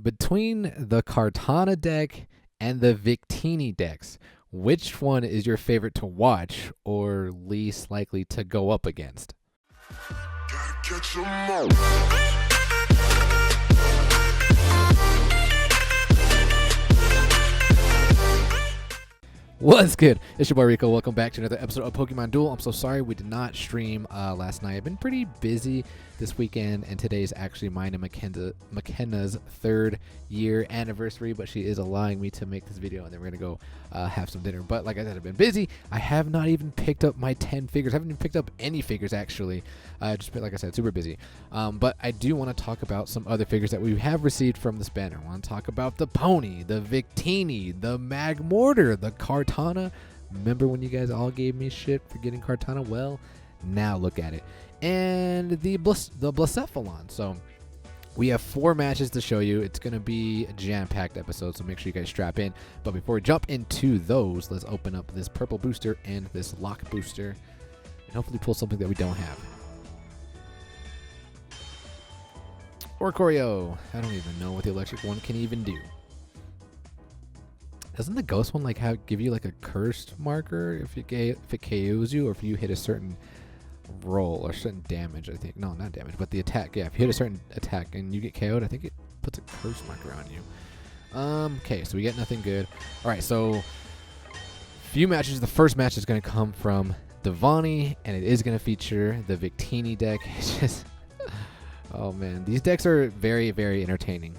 between the Kartana deck and the Victini decks, which one is your favorite to watch or least likely to go up against? What's good? It's your boy Rico. Welcome back to another episode of Pokemon Duel. I'm so sorry we did not stream last night. I've been pretty busy this weekend, and today's actually mine and McKenna's 3rd year anniversary, but she is allowing me to make this video, and then we're going to go have some dinner. But like I said, I've been busy. I have not even picked up my 10 figures. I haven't even picked up any figures, actually. Just been, like I said, super busy. But I do want to talk about some other figures that we have received from this banner. I want to talk about the Pony, the Victini, the Magmortar, the Cartana. Remember when you guys all gave me shit for getting Cartana? Well, now look at it. And the Blacephalon. So we have 4 matches to show you. It's going to be a jam-packed episode, so make sure you guys strap in. But before we jump into those, let's open up this purple booster and this lock booster, and hopefully pull something that we don't have. Or Choreo. I don't even know what the electric one can even do. Doesn't the ghost one like give you like a cursed marker if it KOs you, or if you hit a certain roll or certain damage? I think no, not damage, but the attack. Yeah, if you hit a certain attack and you get KO'd, I think it puts a curse marker on you. Okay, so we get nothing good. All right, so few matches. The first match is going to come from Devani, and it is going to feature the Victini deck. It's just, oh man, these decks are very, very entertaining.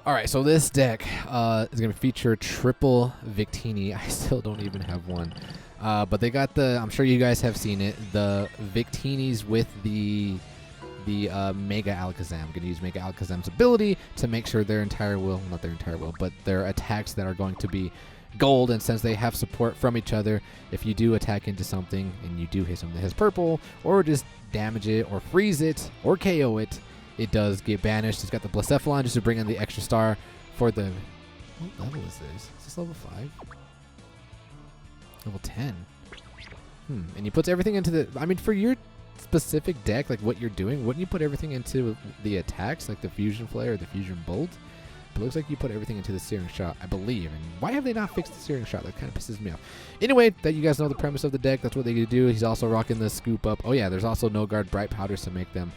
All right, so this deck is going to feature triple Victini. I still don't even have one. But they got the, I'm sure you guys have seen it, the Victinis with the Mega Alakazam. I'm going to use Mega Alakazam's ability to make sure their entire will, not their entire will, but their attacks that are going to be gold. And since they have support from each other, if you do attack into something and you do hit something that has purple, or just damage it, or freeze it, or KO it, it does get banished. It's got the Blacephalon just to bring in the extra star for the... What level is this? Is this level 5? Level 10. And he puts everything into the... I mean, for your specific deck, like what you're doing, wouldn't you put everything into the attacks, like the Fusion Flare or the Fusion Bolt? But it looks like you put everything into the Searing Shot, I believe. And why have they not fixed the Searing Shot? That kind of pisses me off. Anyway, that you guys know the premise of the deck. That's what they do. He's also rocking the Scoop Up. Oh yeah, there's also No Guard Bright Powders to make them...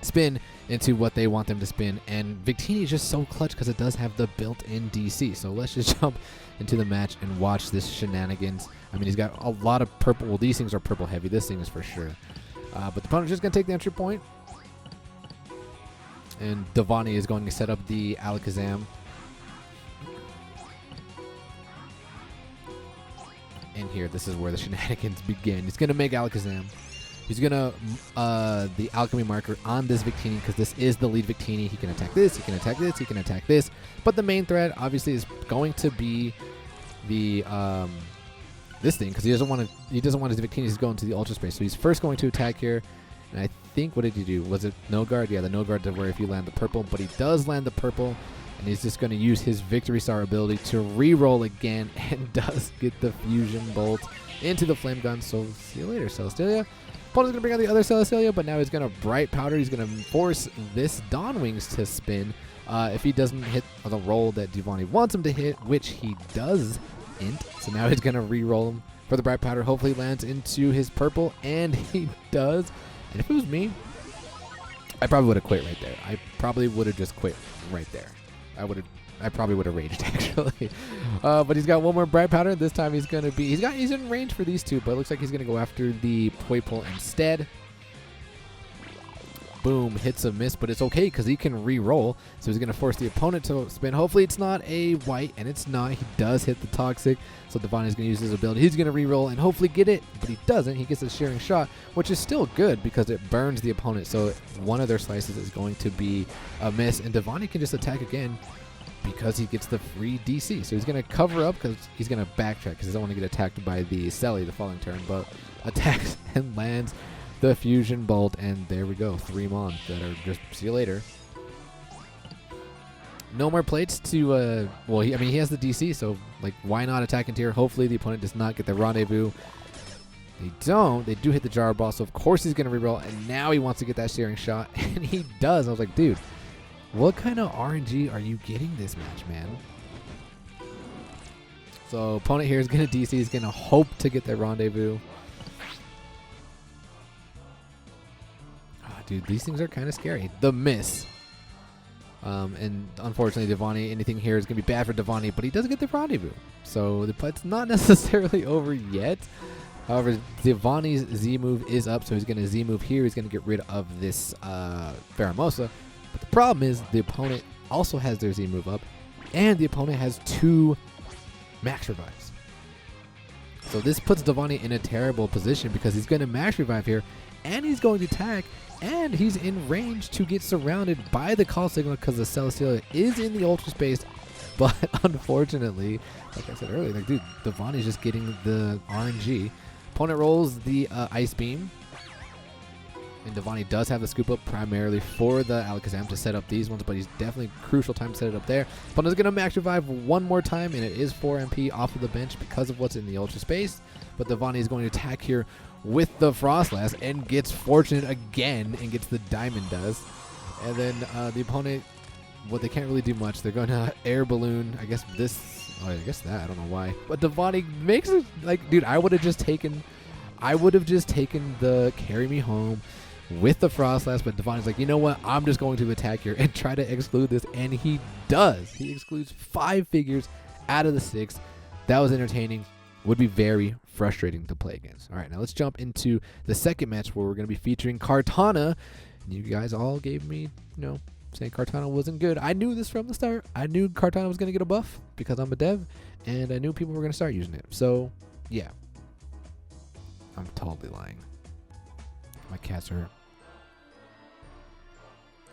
spin into what they want them to spin, and Victini is just so clutch because it does have the built-in DC. So let's just jump into the match and watch this shenanigans. I mean, he's got a lot of purple. Well, these things are purple heavy. This thing is for sure. But the opponent's just going to take the entry point, and Devani is going to set up the Alakazam. And here, this is where the shenanigans begin. He's going to make Alakazam. He's going to, the alchemy marker on this Victini, because this is the lead Victini. He can attack this, he can attack this, he can attack this. But the main threat, obviously, is going to be the, this thing, because he doesn't want his Victini to go into the Ultra Space. So he's first going to attack here. And I think, what did he do? Was it No Guard? Yeah, the No Guard did where if you land the purple. But he does land the purple. And he's just going to use his Victory Star ability to re-roll again. And does get the Fusion Bolt into the Flame Gun. So see you later, Celestelia. Opponent's going to bring out the other Celestelia, but now he's going to Bright Powder. He's going to force this Dawn Wings to spin if he doesn't hit the roll that Devani wants him to hit, which he doesn't. So now he's going to re-roll him for the Bright Powder. Hopefully lands into his purple, and he does. And if it was me, I probably would have quit right there. I probably would have just quit right there. I probably would have raged, actually. But he's got one more Bright Powder. This time he's going to be... He's in range for these two, but it looks like he's going to go after the Poipole instead. Boom. Hits a miss, but it's okay because he can re-roll. So he's going to force the opponent to spin. Hopefully it's not a white, and it's not. He does hit the Toxic, so Devani is going to use his ability. He's going to re-roll and hopefully get it, but he doesn't. He gets a Shearing Shot, which is still good because it burns the opponent. So one of their slices is going to be a miss, and Devani can just attack again, because he gets the free DC. So he's going to cover up because he's going to backtrack because he doesn't want to get attacked by the Selly the following turn, but attacks and lands the Fusion Bolt, and there we go. 3 Mon that are just, see you later. No more plates to, well, he has the DC, so, like, why not attack into here? Hopefully the opponent does not get the Rendezvous. They don't. They do hit the Jar Ball, so of course he's going to reroll, and now he wants to get that Shearing Shot, and he does. I was like, dude, what kind of RNG are you getting this match, man? So opponent here is going to DC. He's going to hope to get that Rendezvous. Oh, dude, these things are kind of scary. The miss. And unfortunately, Devani, anything here is going to be bad for Devani, but he doesn't get the Rendezvous. So the fight's not necessarily over yet. However, Devani's Z move is up, so he's going to Z move here. He's going to get rid of this Pheromosa. But the problem is the opponent also has their Z move up, and the opponent has 2 max revives. So this puts Devani in a terrible position because he's going to max revive here, and he's going to attack, and he's in range to get surrounded by the call signal because the Celesteela is in the Ultra Space. But unfortunately, like I said earlier, like, dude, Devani's just getting the RNG. Opponent rolls the Ice Beam. And Devani does have the scoop up primarily for the Alakazam to set up these ones, but he's definitely crucial time to set it up there. Opponent's going to max revive one more time, and it is 4 MP off of the bench because of what's in the Ultra Space. But Devani is going to attack here with the Frostlass and gets fortunate again and gets the Diamond Dust. And then the opponent, well, they can't really do much. They're going to Air Balloon. I guess this... Oh, I guess that. I don't know why. But Devani makes it... Like, dude, I would have just taken the Carry Me Home with the Frostlass, but Devani's like, you know what? I'm just going to attack here and try to exclude this, and he does. He excludes 5 figures out of the 6. That was entertaining. Would be very frustrating to play against. All right, now let's jump into the second match where we're going to be featuring Kartana. You guys all gave me, saying Kartana wasn't good. I knew this from the start. I knew Kartana was going to get a buff because I'm a dev, and I knew people were going to start using it. So, yeah. I'm totally lying. My cats are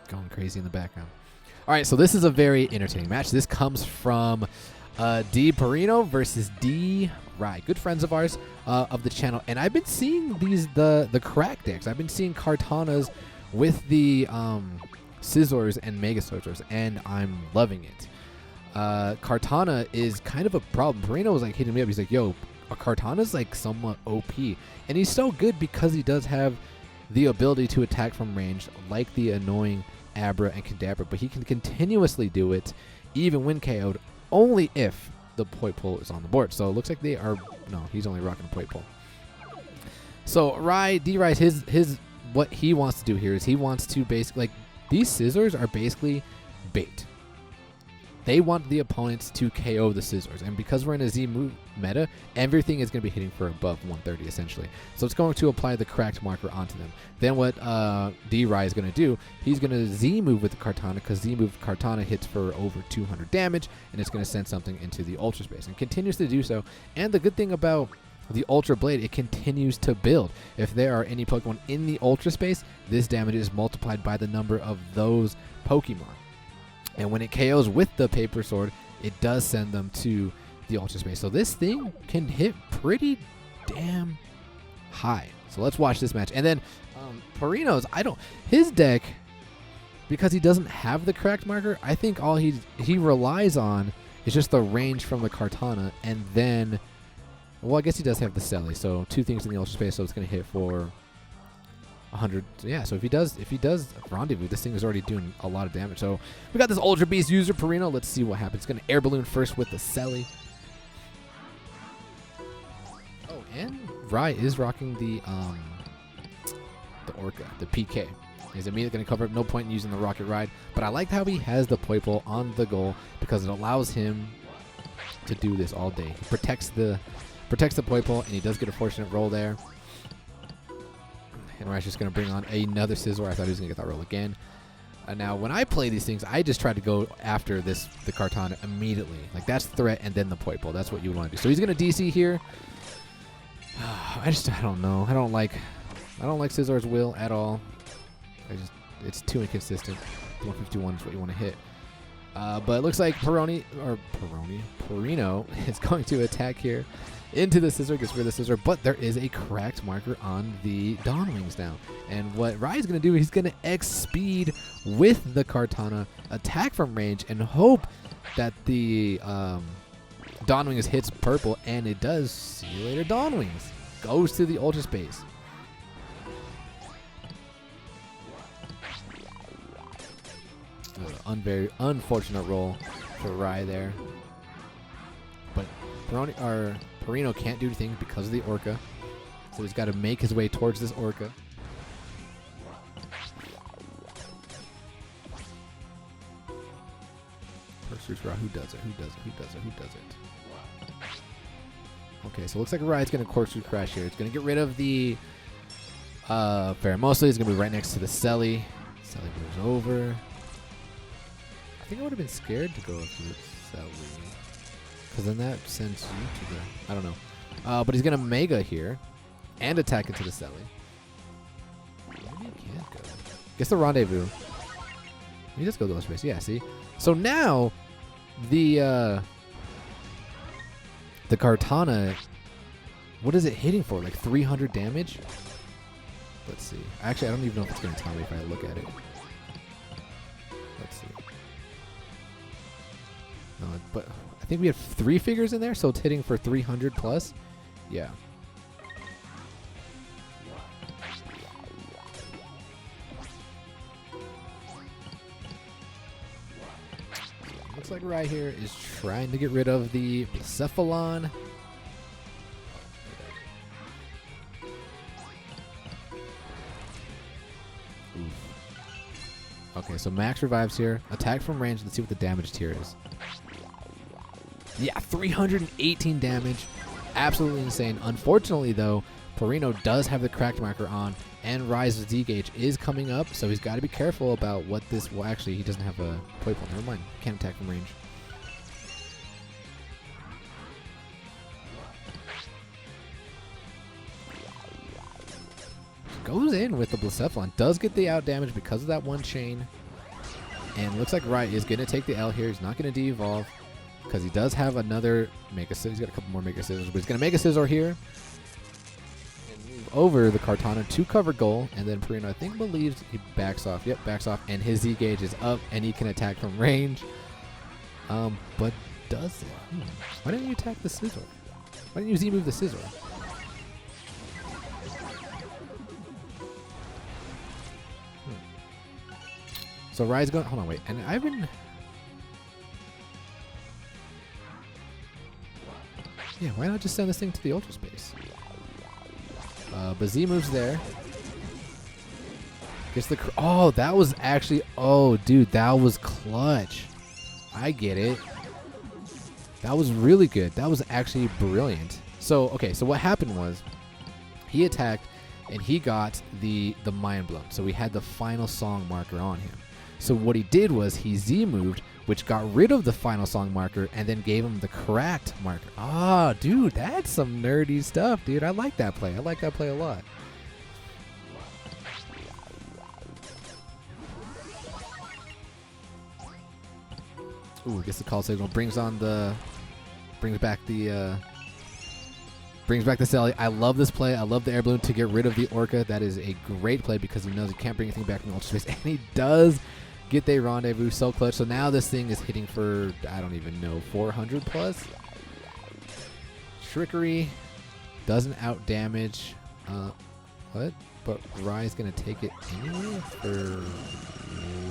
going crazy in the background. All right, so this is a very entertaining match. This comes from D Perino versus D Rye, good friends of ours of the channel, and I've been seeing the crack decks. I've been seeing Kartanas with the Scizors and Mega Sorcerers, and I'm loving it. Kartana is kind of a problem. Perino was like hitting me up. He's like, yo, Kartana's like somewhat OP, and he's so good because he does have the ability to attack from range like the annoying Abra and Kadabra, but he can continuously do it even when KO'd only if the Poipole is on the board. So it looks like they are... No, he's only rocking a Poipole. So D-Rye, his what he wants to do here is he wants to basically... Like, these Scizors are basically bait. They want the opponents to KO the Scizors, and because we're in a Z move meta, everything is going to be hitting for above 130 essentially. So it's going to apply the cracked marker onto them. Then what D-Rye is going to do, he's going to Z move with the Kartana, because Z move Kartana hits for over 200 damage, and it's going to send something into the Ultra Space, and continues to do so. And the good thing about the Ultra Blade, it continues to build. If there are any Pokemon in the Ultra Space, this damage is multiplied by the number of those Pokemon. And when it KOs with the Paper Sword, it does send them to the Ultra Space. So this thing can hit pretty damn high. So let's watch this match. And then Perino's, his deck, because he doesn't have the cracked marker, I think all he relies on is just the range from the Kartana. And then, well, I guess he does have the Selly. So 2 things in the Ultra Space, so it's going to hit for 100. Yeah, so if he does Rendezvous, this thing is already doing a lot of damage. So we got this Ultra Beast user, Perino. Let's see what happens. It's going to Air Balloon first with the Selly. Oh, and Rye is rocking the Orca, the PK. He's immediately going to cover up. No point in using the Rocket Ride. But I like how he has the Poipole on the goal because it allows him to do this all day. He protects the Poipole, and he does get a fortunate roll there. And Rye's just going to bring on another Scizor. I thought he was going to get that roll again. Now, when I play these things, I just try to go after the Kartana immediately. Like, that's threat and then the Poipole. That's what you want to do. So he's going to DC here. I don't know. I don't like Scizor's will at all. It's too inconsistent. 151 is what you want to hit. But it looks like Perino is going to attack here into the Scizor, gets rid of the Scizor, but there is a cracked marker on the Dawn Wings now. And what Rye's going to do, he's going to X-Speed with the Kartana, attack from range, and hope that the Dawn Wings hits purple, and it does. See you later, Dawn Wings. goes to the Ultra Space. Very unfortunate roll for Rai there. But Perino can't do anything because of the Orca. So he's got to make his way towards this Orca. Who does it? Who does it? Who does it? Who does it? Okay, so it looks like Rai's going to corkscrew crash here. It's going to get rid of the Pheromosa. He's going to be right next to the Selly. Selly moves over. I think I would have been scared to go up to the Selly, because then that sends you to the... I don't know. But he's going to Mega here and attack into the Selly. Maybe he can't go. Guess the Rendezvous. He just go to the space. Yeah, see? So now the Kartana, what is it hitting for? Like 300 damage? Let's see. Actually, I don't even know if it's going to tell me if I look at it. Let's see. No, but I think we have 3 figures in there, so it's hitting for 300 plus. Yeah. Looks like right here is trying to get rid of the Blacephalon. Okay, so Max revives here. Attack from range. Let's see what the damage tier is. Yeah, 318 damage. Absolutely insane. Unfortunately, though, Perino does have the cracked marker on, and Rai's Z gauge is coming up, so he's got to be careful about what this... Well, actually, he doesn't have a play point. Never mind. Can't attack from range. Goes in with the Blacephalon. Does get the out damage because of that one chain. And looks like Rai is going to take the L here. He's not going to de-evolve because he does have another Mega Scissor. He's got a couple more Mega Scissors, but he's going to Mega Scissor here and move over the Kartana to cover goal. And then Perino, I think, believes he backs off. Yep, backs off. And his Z gauge is up, and he can attack from range. But does it? Why didn't you attack the Scissor? Why didn't you Z-move the Scissor? So Rai's going... Hold on, wait. And I've been... Yeah, why not just send this thing to the Ultra Space? But Z moves there. Gets the... Oh, that was actually... Oh, dude, that was clutch. I get it. That was really good. That was actually brilliant. So, okay, so what happened was he attacked and he got the Mind Blown. So we had the final song marker on him. So what he did was he Z-moved, which got rid of the final song marker and then gave him the cracked marker. Ah, dude, that's some nerdy stuff, dude. I like that play. I like that play a lot. Ooh, I guess the call signal brings back the Sally. I love this play. I love the air balloon to get rid of the Orca. That is a great play because he knows he can't bring anything back from the Ultra Space, and he does get the Rendezvous. So clutch. So now this thing is hitting for, I don't even know, 400 plus. Trickery doesn't out damage. What? But Rai's gonna take it anyway for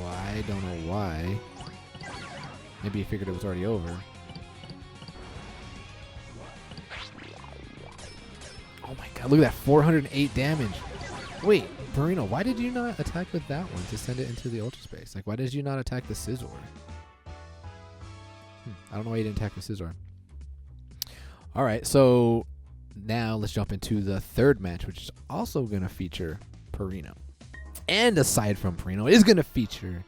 I don't know why. Maybe he figured it was already over. Oh my god, look at that, 408 damage. Wait, Perino, why did you not attack with that one to send it into the Ultra Space? Like, why did you not attack the Scizor? I don't know why you didn't attack the Scizor. Alright, so now let's jump into the third match, which is also going to feature Perino. And aside from Perino, it is going to feature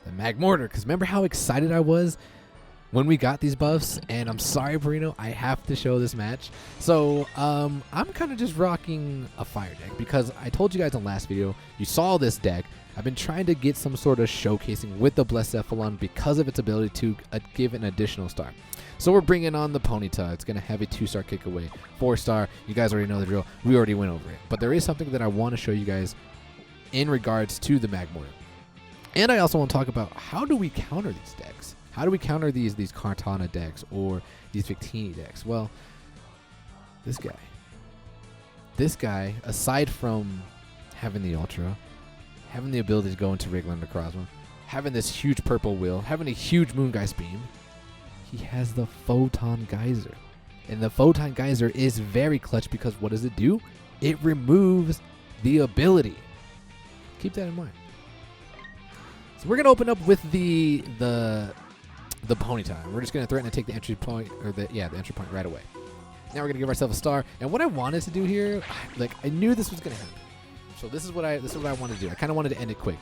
the Magmortar, because remember how excited I was when we got these buffs? And I'm sorry, Perino, I have to show this match. So I'm kind of just rocking a fire deck because I told you guys in the last video, you saw this deck. I've been trying to get some sort of showcasing with the Blacephalon because of its ability to give an additional star. So we're bringing on the Ponyta. It's going to have a 2-star kick away, 4-star. You guys already know the drill. We already went over it. But there is something that I want to show you guys in regards to the Magmortar. And I also want to talk about how do we counter these decks? How do we counter these Kartana decks or these Victini decks? Well, this guy. this guy, aside from having the Ultra, having the ability to go into regular Necrozma, having this huge purple wheel, having a huge Moongeist Beam, he has the Photon Geyser. And the Photon Geyser is very clutch because what does it do? It removes the ability. Keep that in mind. So we're going to open up with the Ponyta. We're just going to threaten to take the entry point, or the entry point right away. Now we're going to give ourselves a star. And what I wanted to do here, like I knew this was going to happen. So this is what I wanted to do. I kind of wanted to end it quick.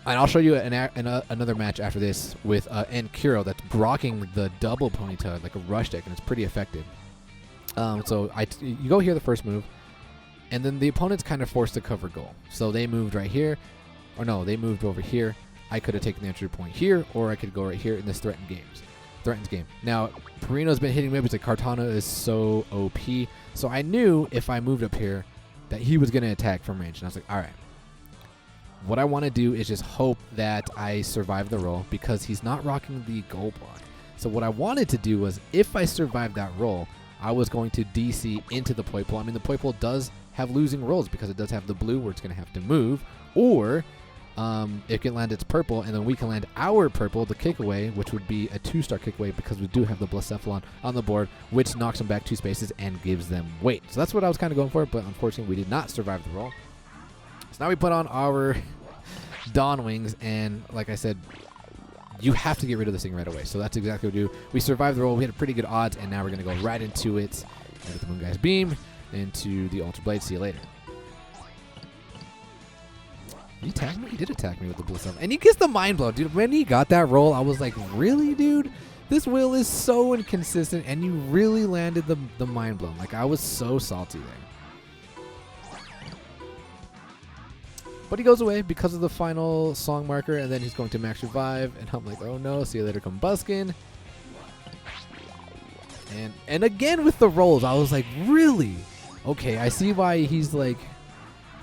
And I'll show you another match after this with Kuro that's blocking the double Ponyta like a rush deck, and it's pretty effective. So you go here the first move, and then the opponent's kind of forced to cover goal. So they moved right here, or no, they moved over here. I could have taken the entry point here, or I could go right here in this threatens game. Now, Perino's been hitting me because like Kartana is so OP. So I knew if I moved up here that he was going to attack from range. And I was like, all right. What I want to do is just hope that I survive the roll because he's not rocking the goal block. So what I wanted to do was if I survived that roll, I was going to DC into the Poipole. I mean, the Poipole does have losing rolls because it does have the blue where it's going to have to move, or it can land its purple, and then we can land our purple, the kick away, which would be a 2-star kick away because we do have the Blacephalon on the board, which knocks them back 2 spaces and gives them weight. So that's what I was kind of going for, but unfortunately we did not survive the roll. So now we put on our Dawn Wings, and like I said, you have to get rid of this thing right away. So that's exactly what we do. We survived the roll. We had a pretty good odds, and now we're going to go right into it with the Moongeist Beam into the Ultra Blade. See you later. He attacked me? He did attack me with the Blue Sun. And he gets the Mind Blow. Dude, when he got that roll, I was like, really, dude? This wheel is so inconsistent, and you really landed the Mind Blow. Like, I was so salty there. But he goes away because of the final song marker, and then he's going to max revive, and I'm like, oh no, see you later, Combuskin. And again with the rolls, I was like, really? Okay, I see why he's like,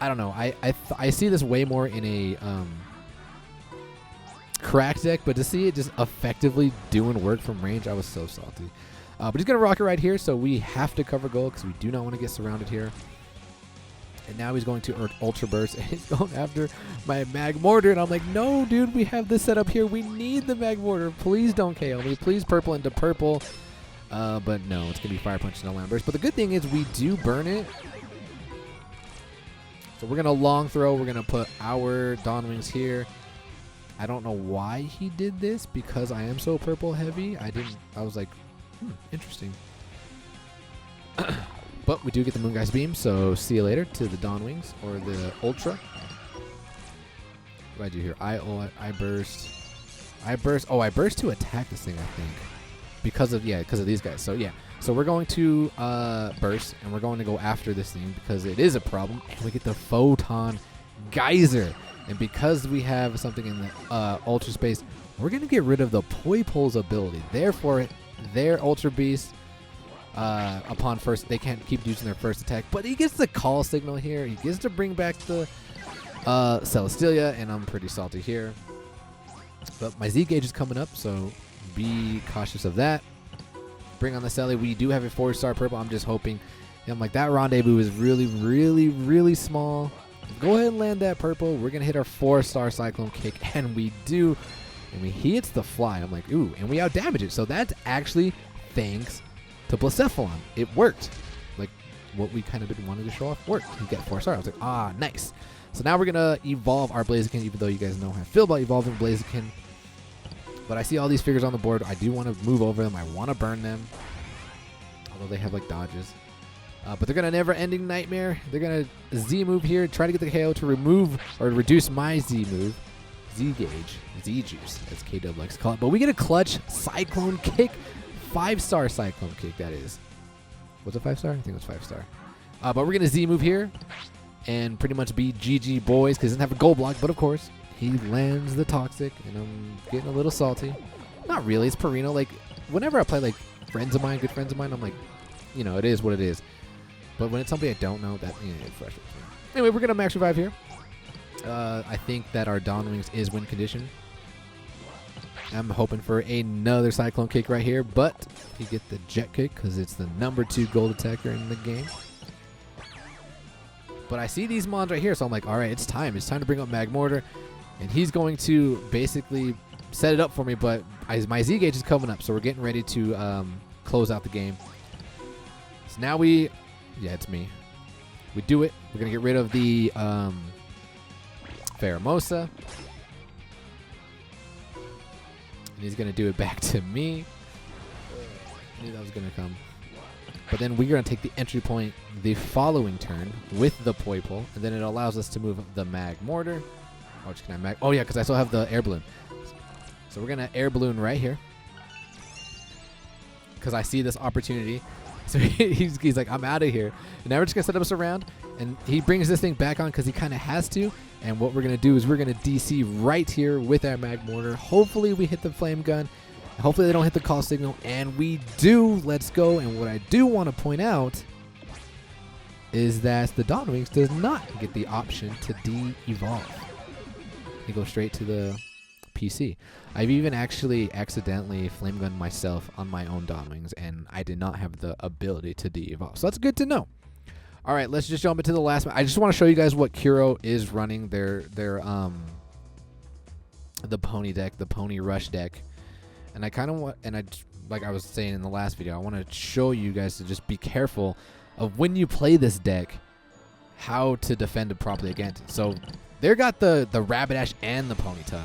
I don't know. I see this way more in a crack deck, but to see it just effectively doing work from range, I was so salty. But he's going to rocket right here, so we have to cover goal because we do not want to get surrounded here. And now he's going to Ultra Burst, and he's going after my Magmortar. And I'm like, no, dude, we have this set up here. We need the Magmortar. Please don't KO me. Please purple into purple. But no, it's going to be Fire Punch and a Land Burst. But the good thing is we do burn it. So we're going to long throw. We're going to put our Dawn Wings here. I don't know why he did this because I am so purple heavy. I was like, interesting. But we do get the Moongeist Beam, so see you later to the Dawn Wings or the Ultra. What do I do here? I burst. Oh, I burst to attack this thing, I think. Because of these guys. So yeah. So we're going to burst, and we're going to go after this thing because it is a problem. And we get the Photon Geyser. And because we have something in the Ultra space, we're going to get rid of the Poipole's ability. Therefore, their Ultra Beast, upon first, they can't keep using their first attack. But he gets the call signal here. He gets to bring back the Celestelia, and I'm pretty salty here. But my Z gauge is coming up, so be cautious of that. Bring on the Celi. We do have a 4-star purple. I'm just hoping. I'm like, that Rendezvous is really, really, really small. Go ahead and land that purple. We're going to hit our 4-star Cyclone Kick, and we do. And he hits the fly. I'm like, ooh, and we out-damage it. So that's actually thanks to Blacephalon. It worked. Like, what we kind of been wanting to show off worked. He got 4-star. I was like, ah, nice. So now we're going to evolve our Blaziken, even though you guys know how I feel about evolving Blaziken. But I see all these figures on the board. I do want to move over them. I want to burn them. Although they have, like, dodges. But they're going to Never-Ending Nightmare. They're going to Z-move here. Try to get the KO to remove or reduce my Z-move. Z-Gauge. Z-Juice, as KW likes to call it. But we get a clutch Cyclone Kick. 5-star Cyclone Kick, that is. Was it 5-star? I think it was 5-star. But we're going to Z-move here. And pretty much be GG boys because he doesn't have a gold block. But, of course, he lands the Toxic. And I'm getting a little salty. Not really. It's Perino. Like, whenever I play, like, friends of mine, good friends of mine, I'm like, you know, it is what it is. But when it's somebody I don't know, that, you know, it frustrates me. Anyway, we're going to max revive here. I think that our Dawn Wings is win condition. I'm hoping for another Cyclone Kick right here, but you get the Jet Kick because it's the #2 gold attacker in the game. But I see these mons right here, so I'm like, all right, it's time. It's time to bring up Magmortar. And he's going to basically set it up for me, but my Z gauge is coming up, so we're getting ready to close out the game. So now yeah, it's me. We do it. We're going to get rid of the Pheromosa. And he's going to do it back to me. I knew that was going to come. But then we're going to take the entry point the following turn with the Poipole, and then it allows us to move the Magmortar. Oh, can I oh yeah, because I still have the air balloon. So we're going to air balloon right here. Because I see this opportunity. So he's like, I'm out of here. And now we're just going to set up us around. And he brings this thing back on because he kind of has to. And what we're going to do is we're going to DC right here with our Magmortar. Hopefully we hit the flame gun. Hopefully they don't hit the call signal. And we do. Let's go. And what I do want to point out is that the Dawn Wings does not get the option to de-evolve. They go straight to the PC. I've even actually accidentally flame gunned myself on my own Dawn Wings, and I did not have the ability to de-evolve. So that's good to know. All right, let's just jump into the last one. I just want to show you guys what Kuro is running the pony deck, the pony rush deck. And I kind of want, like I was saying in the last video, I want to show you guys to just be careful of when you play this deck, how to defend it properly against it. So they got the Rapidash and the Ponyta.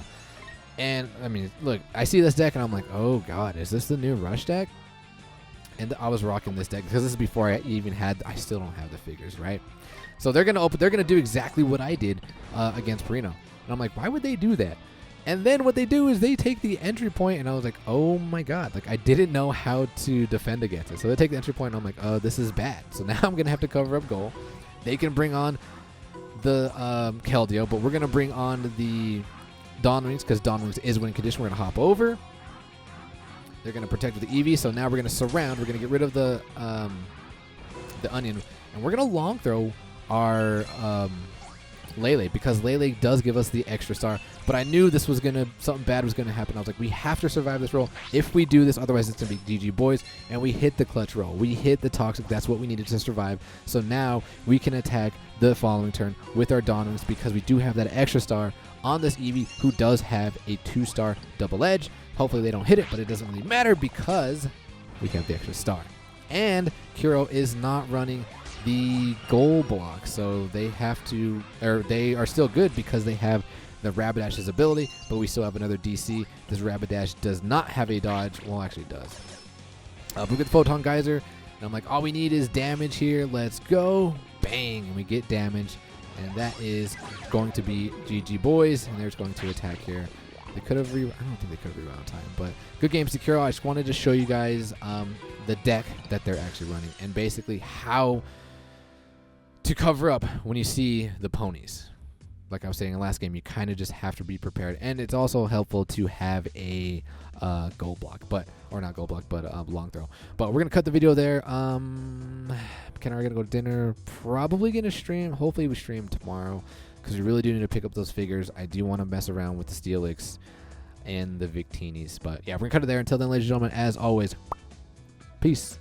And, I mean, look, I see this deck and I'm like, oh, God, is this the new Rush deck? And I was rocking this deck because this is before I even had, I still don't have the figures, right? So they're going to do exactly what I did against Perino. And I'm like, why would they do that? And then what they do is they take the entry point, and I was like, oh, my God. Like, I didn't know how to defend against it. So they take the entry point, and I'm like, oh, this is bad. So now I'm going to have to cover up goal. They can bring on the Keldeo, but we're going to bring on the Dawn Wings because Dawn Wings is winning condition. We're going to hop over. They're going to protect with the Eevee, so now we're going to surround. We're going to get rid of the Onion, and we're going to long throw our Lele because Lele does give us the extra star. But I knew this was something bad was going to happen. I was like, we have to survive this roll. If we do this, otherwise it's going to be GG boys. And we hit the clutch roll. We hit the toxic. That's what we needed to survive. So now we can attack the following turn with our Dawn Wings because we do have that extra star on this Eevee who does have a 2-star double edge. Hopefully they don't hit it, but it doesn't really matter because we have the extra star. And Kuro is not running the goal block, so they have to, or they are still good because they have the Rabidash's ability, but we still have another DC. This Rapidash does not have a dodge. Well, actually it does. But we get the Photon Geyser, and I'm like, all we need is damage here. Let's go. Bang, and we get damage. And that is going to be GG boys, and they're just going to attack here. They could have I don't think they could have rewound on time, but good game, Sekiro. I just wanted to show you guys the deck that they're actually running and basically how to cover up when you see the ponies. Like I was saying in the last game, you kind of just have to be prepared, and it's also helpful to have a goal block, or not goal block, but long throw. But we're gonna cut the video there. Ken and I are gonna go to dinner. Probably gonna stream. Hopefully we stream tomorrow because we really do need to pick up those figures. I do want to mess around with the Steelix and the Victinis. But yeah, we're gonna cut it there. Until then, ladies and gentlemen, as always, peace.